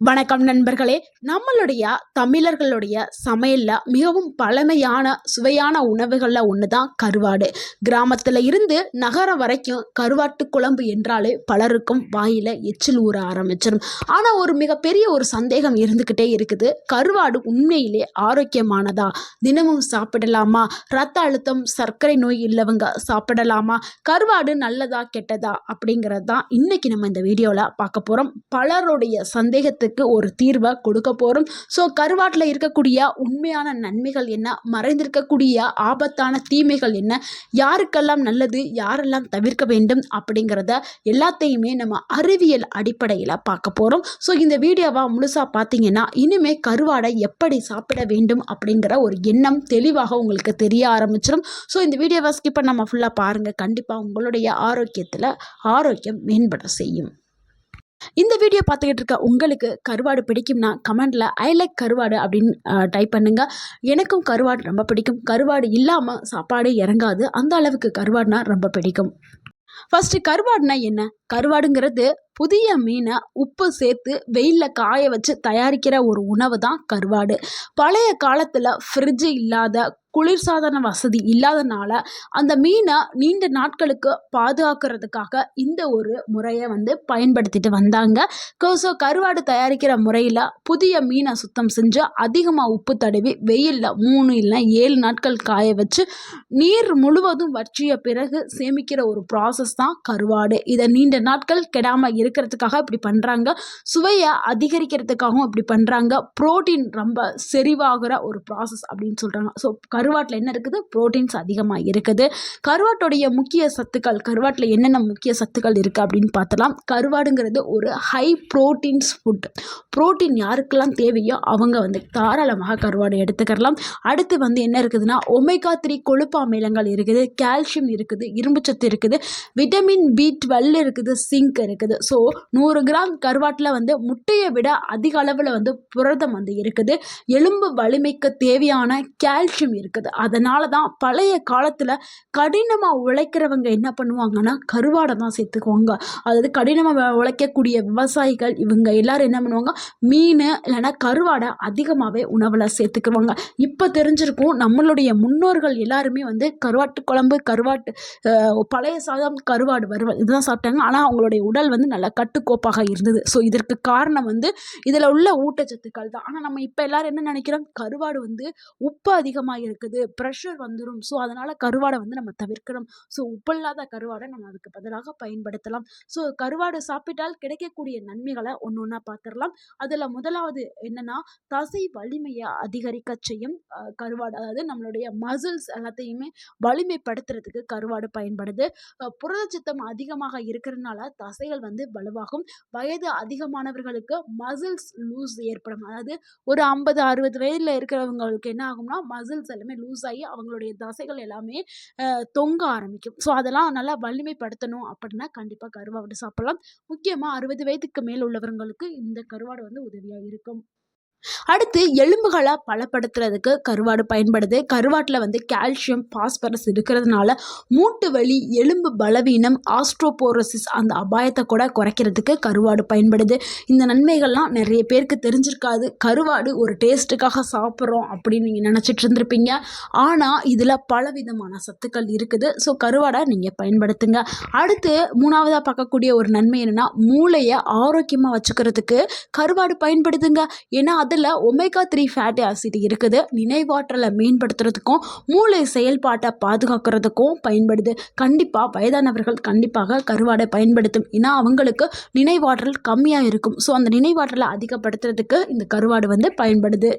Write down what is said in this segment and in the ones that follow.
வணக்கம் நண்பர்களே. நம்மளுடைய தமிழர்களுடைய சமையல்ல மிகவும் பழமையான சுவையான உணவுகள்ல ஒண்ணுதான் கருவாடு. கிராமத்துல இருந்து நகரம் வரைக்கும் கருவாட்டு குழம்பு என்றாலே பலருக்கும் வாயில எச்சில் ஊற ஆரம்பிச்சிடும். ஆனா ஒரு மிகப்பெரிய ஒரு சந்தேகம் இருந்துகிட்டே இருக்குது. கருவாடு உண்மையிலே ஆரோக்கியமானதா? தினமும் சாப்பிடலாமா? ரத்த அழுத்தம், சர்க்கரை நோய் இல்லவங்க சாப்பிடலாமா? கருவாடு நல்லதா கெட்டதா அப்படிங்கிறது தான் இன்னைக்கு நம்ம இந்த வீடியோல பார்க்க போறோம். பலருடைய சந்தேகத்துக்கு ஒரு தீர்வை கொடுக்க போறோம். ஸோ கருவாட்டில் இருக்கக்கூடிய உண்மையான நன்மைகள் என்ன, மறைந்திருக்கக்கூடிய ஆபத்தான தீமைகள் என்ன, யாருக்கெல்லாம் நல்லது, யாரெல்லாம் தவிர்க்க வேண்டும் அப்படிங்கிறத எல்லாத்தையுமே நம்ம அறிவியல் அடிப்படையில் பார்க்க போறோம். ஸோ இந்த வீடியோவை முழுசா பார்த்தீங்கன்னா இனிமே கருவாடை எப்படி சாப்பிட வேண்டும் அப்படிங்கிற ஒரு எண்ணம் தெளிவாக உங்களுக்கு தெரிய ஆரம்பிச்சிடும். ஸோ இந்த வீடியோவை ஸ்கிப் பண்ணாம ஃபுல்லாக பாருங்க. கண்டிப்பாக உங்களுடைய ஆரோக்கியம் மேம்பட செய்யும். இந்த வீடியோ பார்த்துக்கிட்டு இருக்க உங்களுக்கு கருவாடு பிடிக்கும்னா கமெண்ட்ல ஐ லைக் கருவாடு அப்படின்னு டைப் பண்ணுங்க. எனக்கும் கருவாடு ரொம்ப பிடிக்கும். கருவாடு இல்லாமல் சாப்பாடு இறங்காது, அந்த அளவுக்கு கருவாடுனா ரொம்ப பிடிக்கும். ஃபர்ஸ்ட் கருவாடுனா என்ன? கருவாடுங்கிறது புதிய மீனை உப்பு சேர்த்து வெயிலில் காய வச்சு தயாரிக்கிற ஒரு உணவு தான் கருவாடு. பழைய காலத்தில் ஃப்ரிட்ஜு இல்லாத, குளிர்சாதன வசதி இல்லாதனால அந்த மீனை நீண்ட நாட்களுக்கு பாதுகாக்கிறதுக்காக இந்த ஒரு முறையை பயன்படுத்திட்டு வந்தாங்க. ஸோ கருவாடு தயாரிக்கிற முறையில் புதிய மீனை சுத்தம் செஞ்சு அதிகமாக உப்பு தடவி வெயிலில் 3 இல்லை 7 நாட்கள் காய வச்சு நீர் முழுவதும் வற்றிய பிறகு சேமிக்கிற ஒரு ப்ராசஸ் தான் கருவாடு. இதை நீண்ட நாட்கள் கெடாமல் இருக்கிறதுக்காக இப்படி பண்ணுறாங்க. சுவையை அதிகரிக்கிறதுக்காகவும் இப்படி பண்ணுறாங்க. புரோட்டீன் ரொம்ப செறிவாகிற ஒரு ப்ராசஸ் அப்படின்னு சொல்கிறாங்க. ஸோ கருவாட்டில் என்ன இருக்குது? புரோட்டீன்ஸ் அதிகமாக இருக்குது. கருவாட்டுடைய முக்கிய சத்துக்கள், கருவாட்டில் என்னென்ன முக்கிய சத்துக்கள் இருக்குது அப்படின்னு பார்த்தலாம். கருவாடுங்கிறது ஒரு ஹை புரோட்டீன்ஸ் ஃபுட். புரோட்டீன் யாருக்கெல்லாம் தேவையோ அவங்க தாராளமாக கருவாடு எடுத்துக்கலாம். அடுத்து என்ன இருக்குதுன்னா ஒமேகா 3 கொழுப்பு அமிலங்கள் இருக்குது, கால்சியம் இருக்குது, இரும்புச்சத்து இருக்குது, விட்டமின் B12 இருக்குது, சிங்க் இருக்குது. ஸோ 100 கிராம் கருவாட்டில் முட்டையை விட அதிக அளவில் புரதம் இருக்குது. எலும்பு வலிமைக்கு தேவையான கால்சியம் இருக்குது. அதனால தான் பழைய காலத்தில் கடினமாக உழைக்கிறவங்க என்ன பண்ணுவாங்கன்னா கருவாடை தான் சேர்த்துக்குவாங்க. அதாவது கடினமாக உழைக்கக்கூடிய விவசாயிகள் இவங்க எல்லாரும் என்ன பண்ணுவாங்க, மீன் இல்லைன்னா கருவாடை அதிகமாகவே உணவில் சேர்த்துக்குவாங்க. இப்போ தெரிஞ்சிருக்கும் நம்மளுடைய முன்னோர்கள் எல்லாருமே கருவாட்டு குழம்பு, கருவாட்டு பழைய சாதம், கருவாடு வறுவல் இதுதான் சாப்பிட்டாங்க. ஆனால் அவங்களுடைய உடல் நல்ல கட்டுக்கோப்பாக இருந்தது. ஸோ இதற்கு காரணம் இதில் உள்ள ஊட்டச்சத்துக்கள் தான். ஆனால் நம்ம இப்போ எல்லாரும் என்ன நினைக்கிறோம், கருவாடு உப்பு அதிகமாக இருக்குது, ப்ரெஷர் வந்துடும், ஸோ அதனால் கருவாடை நம்ம தவிர்க்கணும். ஸோ உப்பு இல்லாத கருவாடை நம்ம அதுக்கு பதிலாக பயன்படுத்தலாம். ஸோ கருவாடு சாப்பிட்டால் கிடைக்கக்கூடிய நன்மைகளை ஒன்று ஒன்றா பார்த்துடலாம். அதில் முதலாவது என்னன்னா தசை வலிமையை அதிகரிக்க செய்யும் கருவாடு. அதாவது நம்மளுடைய மசில்ஸ் எல்லாத்தையுமே வலிமைப்படுத்துறதுக்கு கருவாடு பயன்படுது. புரதச்சத்தம் அதிகமாக இருக்கிறதுனால தசைகள் வலுவாகும். வயது அதிகமானவர்களுக்கு மசில்ஸ் லூஸ் ஏற்படும். அதாவது ஒரு 50-60 வயதில் இருக்கிறவங்களுக்கு என்ன ஆகும்னா மசில்ஸ் எல்லாமே லூஸ் ஆகி அவங்களுடைய தசைகள் எல்லாமே தொங்க ஆரம்பிக்கும். ஸோ அதெல்லாம் நல்லா வலிமைப்படுத்தணும் அப்படின்னா கண்டிப்பாக கருவாடு சாப்பிடலாம். முக்கியமாக 60 வயதுக்கு மேல் உள்ளவர்களுக்கு இந்த கருவாடு உதவியாக இருக்கும். அடுத்து எலும்புகளை பலப்படுத்துறதுக்கு கருவாடு பயன்படுது. கருவாட்டில் கால்சியம், பாஸ்பரஸ் இருக்கிறதுனால மூட்டு வலி, எலும்பு பலவீனம், ஆஸ்ட்ரோபோரோசிஸ் அந்த அபாயத்தை கூட குறைக்கிறதுக்கு கருவாடு பயன்படுது. இந்த நன்மைகள்லாம் நிறைய பேருக்கு தெரிஞ்சிருக்காது. கருவாடு ஒரு டேஸ்ட்டுக்காக சாப்பிட்றோம் அப்படின்னு நீங்கள் நினச்சிட்டு இருந்திருப்பீங்க. ஆனால் இதில் பலவிதமான சத்துக்கள் இருக்குது. ஸோ கருவாடை நீங்கள் பயன்படுத்துங்க. அடுத்து 3ஆவதாக பார்க்கக்கூடிய ஒரு நன்மை என்னென்னா மூளையை ஆரோக்கியமாக வச்சுக்கிறதுக்கு கருவாடு பயன்படுதுங்க. ஏன்னா அதில் ஒமேகா 3 ஃபேட்டி ஆசிட் இருக்குது. நினைவாற்றலை மேம்படுத்துறதுக்கும் மூளை செயல்பாட்டை பாதுகாக்கிறதுக்கும் பயன்படுது. கண்டிப்பாக வயதானவர்கள் கண்டிப்பாக கருவாடை பயன்படுத்தும். ஏன்னா அவங்களுக்கு நினைவாற்றல் கம்மியாக இருக்கும். ஸோ அந்த நினைவாற்றலை அதிகப்படுத்துறதுக்கு இந்த கருவாடு பயன்படுது.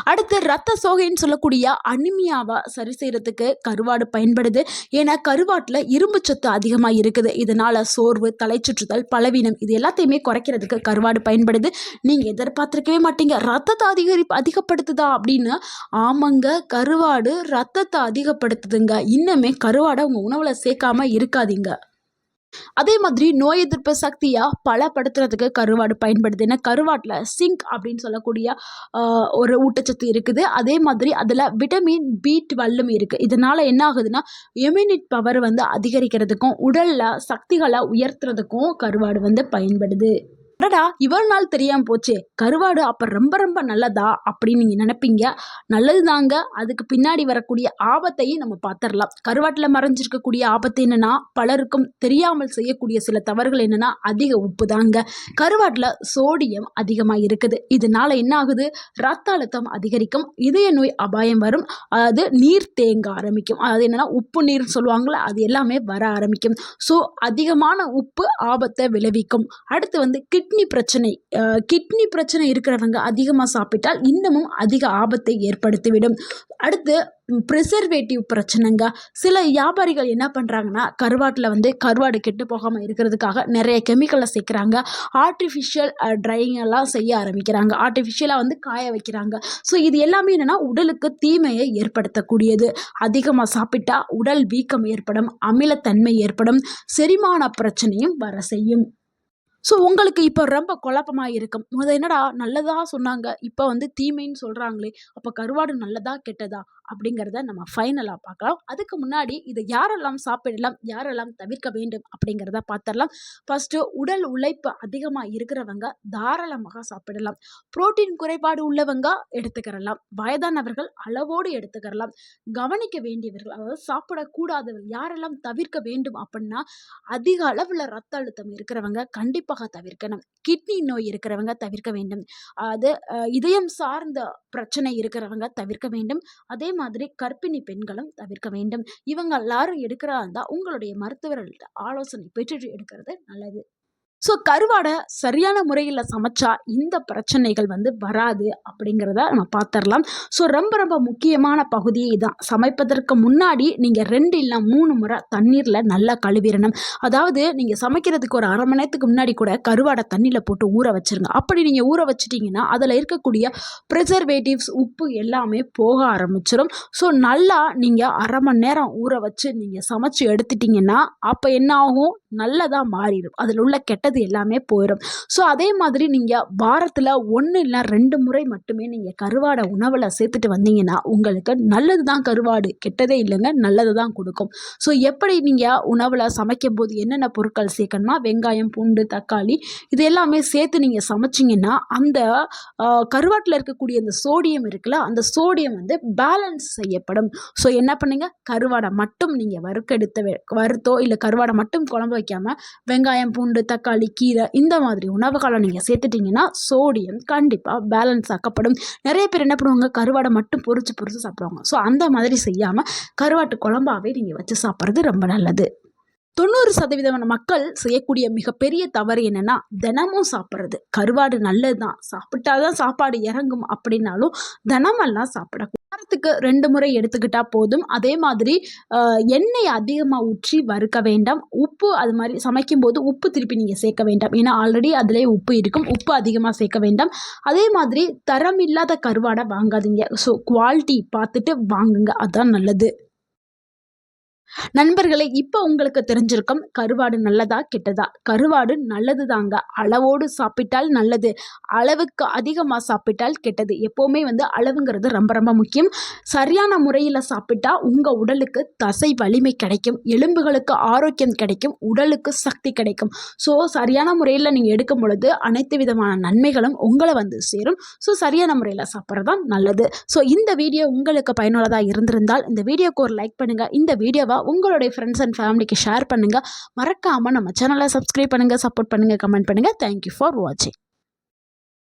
அடுத்து ரத்த சோகைன்னு சொல்லக்கூடிய அனிமியாவை சரி செய்யறதுக்கு கருவாடு பயன்படுது. ஏன்னா கருவாட்டில் இரும்புச்சத்து அதிகமாக இருக்குது. இதனால் சோர்வு, தலைச்சுற்றுதல், பலவீனம் இது எல்லாத்தையுமே குறைக்கிறதுக்கு கருவாடு பயன்படுது. நீங்கள் எதிர்பார்த்துருக்கவே மாட்டீங்க, ரத்தத்தை அதிகப்படுத்துதா அப்படின்னு. ஆமாங்க, கருவாடு ரத்தத்தை அதிகப்படுத்துதுங்க. இன்னுமே கருவாடை உங்கள் உணவில் சேர்க்காம இருக்காதீங்க. அதே மாதிரி நோய் எதிர்ப்பு சக்தியாக பலப்படுத்துறதுக்கு கருவாடு பயன்படுது. ஏன்னா கருவாட்டில் சிங்க் அப்படின்னு சொல்லக்கூடிய ஒரு ஊட்டச்சத்து இருக்குது. அதே மாதிரி அதில் விட்டமின் B12 இருக்குது. இதனால் என்ன ஆகுதுன்னா இம்யூனிட்டி பவர் அதிகரிக்கிறதுக்கும் உடலில் சக்திகளை உயர்த்துறதுக்கும் கருவாடு பயன்படுது. அடடா இவ்வளவு நாள் தெரியாம போச்சே, கருவாடு அப்ப ரொம்ப ரொம்ப நல்லதா அப்படின்னு நீங்க நினைப்பீங்க. நல்லது தாங்க. அதுக்கு பின்னாடி வரக்கூடிய ஆபத்தையும் நம்ம பார்த்துடலாம். கருவாட்டுல மறைஞ்சிருக்கக்கூடிய ஆபத்து என்னன்னா, பலருக்கும் தெரியாமல் செய்யக்கூடிய சில தவறுகள் என்னன்னா, அதிக உப்பு தாங்க. கருவாட்டுல சோடியம் அதிகமா இருக்குது. இதனால என்ன ஆகுது, ரத்த அழுத்தம் அதிகரிக்கும், இதய நோய் அபாயம் வரும், அது நீர் தேங்க ஆரம்பிக்கும். அது என்னன்னா உப்பு நீர் சொல்லுவாங்கல்ல, அது எல்லாமே வர ஆரம்பிக்கும். ஸோ அதிகமான உப்பு ஆபத்தை விளைவிக்கும். அடுத்து வந்து கிட்னி பிரச்சனை இருக்கிறவங்க அதிகமாக சாப்பிட்டால் இன்னமும் அதிக ஆபத்தை ஏற்படுத்திவிடும். அடுத்து ப்ரிசர்வேட்டிவ் பிரச்சனைங்க. சில வியாபாரிகள் என்ன பண்ணுறாங்கன்னா, கருவாட்டில் வந்து கருவாடு கெட்டு போகாமல் இருக்கிறதுக்காக நிறைய கெமிக்கலை சேர்க்குறாங்க. ஆர்டிஃபிஷியல் ட்ரையிங் எல்லாம் செய்ய ஆரம்பிக்கிறாங்க. ஆர்டிஃபிஷியலாக வந்து காய வைக்கிறாங்க. ஸோ இது எல்லாமே என்னென்னா உடலுக்கு தீமையை ஏற்படுத்தக்கூடியது. அதிகமாக சாப்பிட்டா உடல் வீக்கம் ஏற்படும், அமிலத்தன்மை ஏற்படும், செரிமான பிரச்சனையும் வர செய்யும். ஸோ உங்களுக்கு இப்போ ரொம்ப குழப்பமா இருக்கும். என்னடா நல்லதா சொன்னாங்க, இப்போ வந்து தீமைன்னு சொல்கிறாங்களே, அப்போ கருவாடு நல்லதா கெட்டதா அப்படிங்கிறத நம்ம ஃபைனலாக பார்க்கலாம். அதுக்கு முன்னாடி இதை யாரெல்லாம் சாப்பிடலாம், யாரெல்லாம் தவிர்க்க வேண்டும் அப்படிங்கிறத பார்த்துடலாம். ஃபஸ்ட்டு உடல் உழைப்பு அதிகமாக இருக்கிறவங்க தாராளமாக சாப்பிடலாம். புரோட்டீன் குறைபாடு உள்ளவங்க எடுத்துக்கிறலாம். வயதானவர்கள் அளவோடு எடுத்துக்கிறலாம். கவனிக்க வேண்டியவர்கள், அதாவது சாப்பிடக்கூடாதவர்கள் யாரெல்லாம் தவிர்க்க வேண்டும் அப்படின்னா, அதிக அளவில் ரத்த அழுத்தம் இருக்கிறவங்க கண்டிப்பாக தவிர்க்கணும். கிட்னி நோய் இருக்கிறவங்க தவிர்க்க வேண்டும். அது இதயம் சார்ந்த பிரச்சனை இருக்கிறவங்க தவிர்க்க வேண்டும். அதே மாதிரி கர்ப்பிணி பெண்களும் தவிர்க்க வேண்டும். இவங்க எல்லாரும் எடுக்கிறதா இருந்தால் உங்களுடைய மருத்துவர்கள்ட்ட ஆலோசனை பெற்றுட்டு எடுக்கிறது நல்லது. ஸோ கருவாடை சரியான முறையில் சமைச்சா இந்த பிரச்சனைகள் வந்து வராது அப்படிங்கிறத நம்ம பார்த்துடலாம். ஸோ ரொம்ப ரொம்ப முக்கியமான பகுதியே இதுதான். சமைப்பதற்கு முன்னாடி நீங்கள் 2 இல்லை 3 முறை தண்ணீரில் நல்லா கழுவிடணும். அதாவது நீங்கள் சமைக்கிறதுக்கு ஒரு 1/2 மணி நேரத்துக்கு முன்னாடி கூட கருவாடை தண்ணியில் போட்டு ஊற வச்சுருங்க. அப்படி நீங்கள் ஊற வச்சிட்டிங்கன்னா அதில் இருக்கக்கூடிய ப்ரிசர்வேட்டிவ்ஸ் உப்பு எல்லாமே போக ஆரம்பிச்சிடும். ஸோ நல்லா நீங்கள் 1/2 மணி நேரம் ஊற வச்சு நீங்கள் சமைச்சு எடுத்துட்டிங்கன்னா அப்போ என்ன ஆகும், நல்லதாக மாறிடும். அதில் உள்ள கெட்டது எல்லாமே போயிடும். ஸோ அதே மாதிரி நீங்கள் வாரத்தில் 1 இல்லை 2 முறை மட்டுமே நீங்கள் கருவாடை உணவில் சேர்த்துட்டு வந்தீங்கன்னா உங்களுக்கு நல்லது தான். கருவாடு கெட்டதே இல்லைங்க, நல்லது தான் கொடுக்கும். ஸோ எப்படி நீங்கள் உணவில் சமைக்கும் போது என்னென்ன பொருட்கள் சேர்க்கணுமா, வெங்காயம், பூண்டு, தக்காளி இது எல்லாமே சேர்த்து நீங்கள் சமைச்சிங்கன்னா அந்த கருவாட்டில் இருக்கக்கூடிய அந்த சோடியம் இருக்குல்ல, அந்த சோடியம் வந்து பேலன்ஸ் செய்யப்படும். ஸோ என்ன பண்ணுங்க, கருவாடை மட்டும் நீங்கள் வறுத்தோ இல்லை கருவாடை மட்டும் குழம்பு வைக்காமல் வெங்காயம், பூண்டு, தக்காளி, கீரை இந்த மாதிரி உணவுகளை நீங்கள் சேர்த்துட்டிங்கன்னா சோடியம் கண்டிப்பாக பேலன்ஸ் ஆக்கப்படும். நிறைய பேர் என்ன பண்ணுவாங்க, கருவாடை மட்டும் பொரிச்சு சாப்பிடுவாங்க. ஸோ அந்த மாதிரி செய்யாமல் கருவாட்டு குழம்பாவே நீங்கள் வச்சு சாப்பிட்றது ரொம்ப நல்லது. 90% மக்கள் செய்யக்கூடிய மிகப்பெரிய தவறு என்னன்னா, தினமும் சாப்பிட்றது. கருவாடு நல்லது தான், சாப்பிட்டாதான் சாப்பாடு இறங்கும் அப்படின்னாலும் தினமெல்லாம் சாப்பிடக்கூடாது. வாரத்துக்கு 2 முறை எடுத்துக்கிட்டா போதும். அதே மாதிரி எண்ணெய் அதிகமாக ஊற்றி வறுக்க வேண்டாம். உப்பு அது மாதிரி சமைக்கும் போது உப்பு திருப்பி நீங்கள் சேர்க்க வேண்டாம். ஏன்னா ஆல்ரெடி அதிலே உப்பு இருக்கும். உப்பு அதிகமாக சேர்க்க வேண்டாம். அதே மாதிரி தரம் இல்லாத கருவாடை வாங்காதீங்க. ஸோ குவாலிட்டி பார்த்துட்டு வாங்குங்க, அதுதான் நல்லது. நண்பர்களே, இப்போ உங்களுக்கு தெரிஞ்சிருக்கும் கருவாடு நல்லதா கெட்டதா. கருவாடு நல்லது தாங்க. அளவோடு சாப்பிட்டால் நல்லது, அளவுக்கு அதிகமாக சாப்பிட்டால் கெட்டது. எப்போவுமே வந்து அளவுங்கிறது ரொம்ப ரொம்ப முக்கியம். சரியான முறையில் சாப்பிட்டா உங்கள் உடலுக்கு தசை வலிமை கிடைக்கும், எலும்புகளுக்கு ஆரோக்கியம் கிடைக்கும், உடலுக்கு சக்தி கிடைக்கும். ஸோ சரியான முறையில் நீங்கள் எடுக்கும் பொழுது அனைத்து விதமான நன்மைகளும் உங்களை வந்து சேரும். ஸோ சரியான முறையில் சாப்பிட்றது தான் நல்லது. ஸோ இந்த வீடியோ உங்களுக்கு பயனுள்ளதாக இருந்திருந்தால் இந்த வீடியோக்கு ஒரு லைக் பண்ணுங்கள். இந்த வீடியோவை உங்களுடைய ஃப்ரெண்ட்ஸ் அண்ட் ஃபேமிலிக்கு ஷேர் பண்ணுங்கள். மறக்காமல் நம்ம சேனலை சப்ஸ்கிரைப் பண்ணுங்கள், சப்போர்ட் பண்ணுங்கள், கமெண்ட் பண்ணுங்கள். தேங்க்யூ ஃபார் வாட்சிங்.